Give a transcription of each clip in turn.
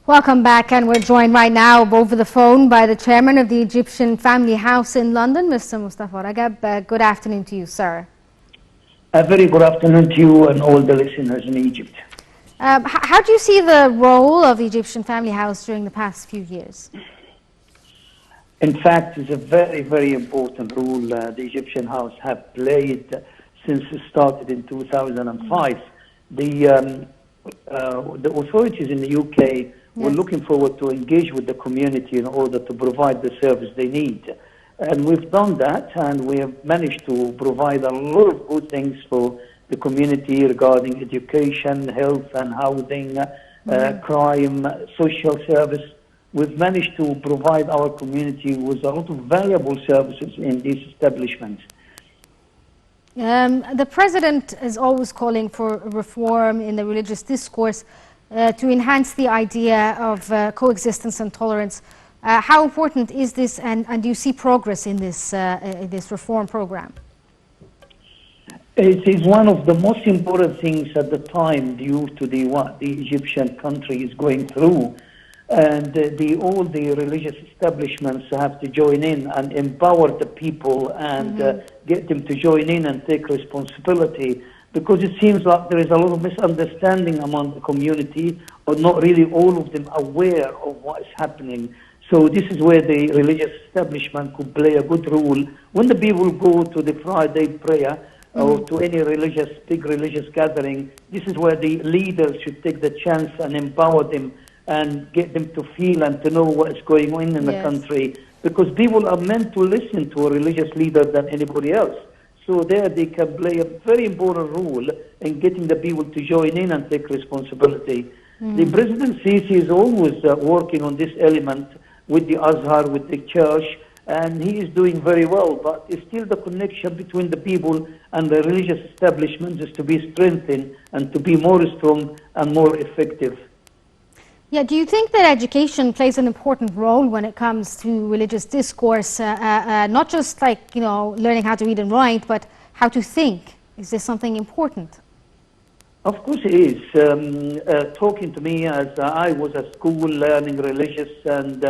Welcome back, and we're joined right now over the phone by the chairman of the Egyptian Family House in London, Mr. Mustafa Ragab. Good afternoon to you, sir. A very good afternoon to you and all the listeners in Egypt. How do you see the role of the Egyptian Family House during the past few years? In fact, it's a very, very important role the Egyptian House have played since it started in 2005. The authorities in the UK were looking forward to engage with the community in order to provide the service they need. And we've done that, and we have managed to provide a lot of good things for the community regarding education, health and housing, crime, social service. We've managed to provide our community with a lot of valuable services in these establishments. The president is always calling for reform in the religious discourse to enhance the idea of coexistence and tolerance. How important is this, and do you see progress in this reform program? It is one of the most important things at the time due to what the Egyptian country is going through. And all the religious establishments have to join in and empower the people and get them to join in and take responsibility, because it seems like there is a lot of misunderstanding among the community, or not really all of them aware of what is happening. So this is where the religious establishment could play a good role. When the people go to the Friday prayer or to any big religious gathering, this is where the leaders should take the chance and empower them and get them to feel and to know what is going on in the country, because people are meant to listen to a religious leader than anybody else. So there they can play a very important role in getting the people to join in and take responsibility. The President Sisi is always working on this element with the Azhar, with the church, and he is doing very well, but still the connection between the people and the religious establishments is to be strengthened and to be more strong and more effective. Yeah, do you think that education plays an important role when it comes to religious discourse, not just like, learning how to read and write, but how to think? Is this something important? Of course it is. Talking to me as I was at school learning religious and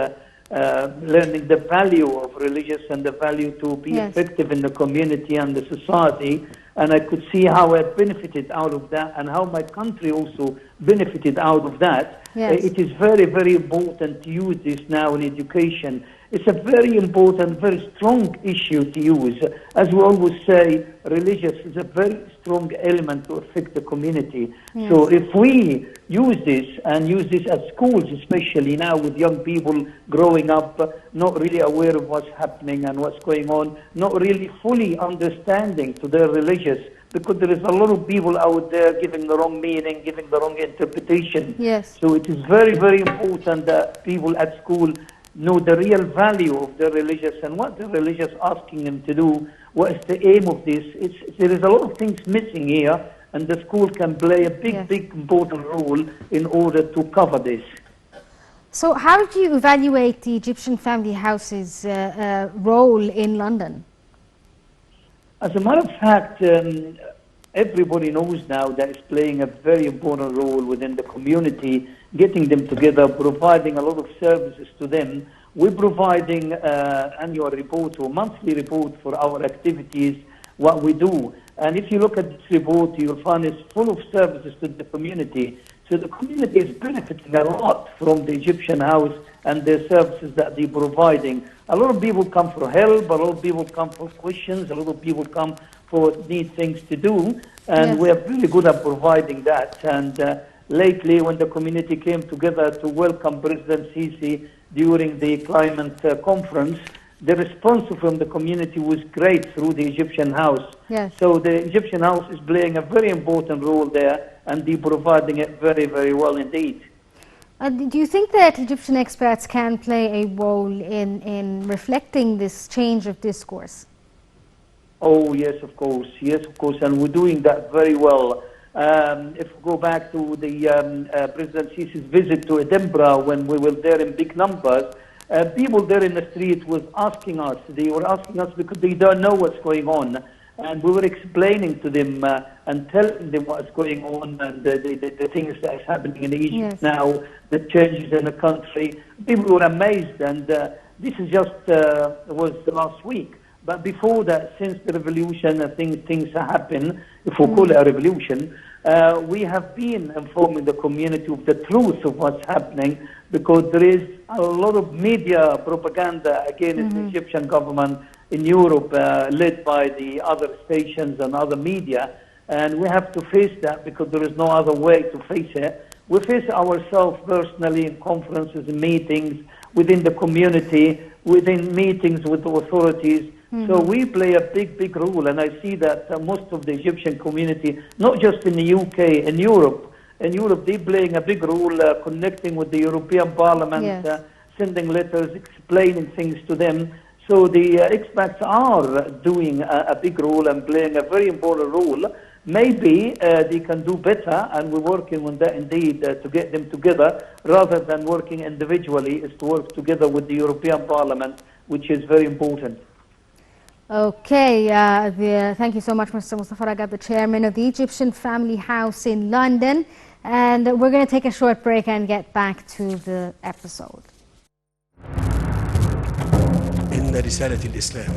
learning the value of religious and the value to be effective in the community and the society, and I could see how I benefited out of that and how my country also benefited out of that. It is very, very important to use this now in education. It's a very important, very strong issue to use. As we always say, religious is a very strong element to affect the community. So if we use this and use this at schools, especially now with young people growing up, not really aware of what's happening and what's going on, not really fully understanding to their religious, because there is a lot of people out there giving the wrong meaning, giving the wrong interpretation. So it is very, very important that people at school know the real value of the religious and what the religious asking them to do. What is the aim of this? There is a lot of things missing here, and the school can play a big important role in order to cover this. So how do you evaluate the Egyptian Family House's role in London? As a matter of fact, everybody knows now that it's playing a very important role within the community, getting them together, providing a lot of services to them. We're providing annual report or monthly report for our activities, what we do. And if you look at this report, you'll find it's full of services to the community. So the community is benefiting a lot from the Egyptian House and the services that they're providing. A lot of people come for help, a lot of people come for questions, a lot of people come for need things to do, and we are really good at providing that. And lately, when the community came together to welcome President Sisi during the climate conference, the response from the community was great through the Egyptian House. So the Egyptian House is playing a very important role there, and they're providing it very, very well indeed. Do you think that Egyptian experts can play a role in reflecting this change of discourse? Oh, yes, of course. Yes, of course. And we're doing that very well. If we go back to the President Sisi's visit to Edinburgh, when we were there in big numbers, people there in the street was asking us. They were asking us because they don't know what's going on. And we were explaining to them and telling them what's going on and the things that is happening in Egypt now, the changes in the country. People were amazed, and this is just was last week. But before that, since the revolution, things happen, if we call it a revolution, we have been informing the community of the truth of what's happening, because there is a lot of media propaganda against the Egyptian government in Europe, led by the other stations and other media. And we have to face that, because there is no other way to face it. We face it ourselves personally in conferences and meetings, within the community, within meetings with the authorities. So we play a big role, and I see that most of the Egyptian community, not just in the UK, in Europe, they're playing a big role, connecting with the European Parliament, sending letters, explaining things to them. So the expats are doing a big role and playing a very important role. Maybe they can do better, and we're working on that indeed, to get them together, rather than working individually, is to work together with the European Parliament, which is very important. Okay, thank you so much, Mr. Mustafa Ragab, the chairman of the Egyptian Family House in London. And we're going to take a short break and get back to the episode. إن رسالة الإسلام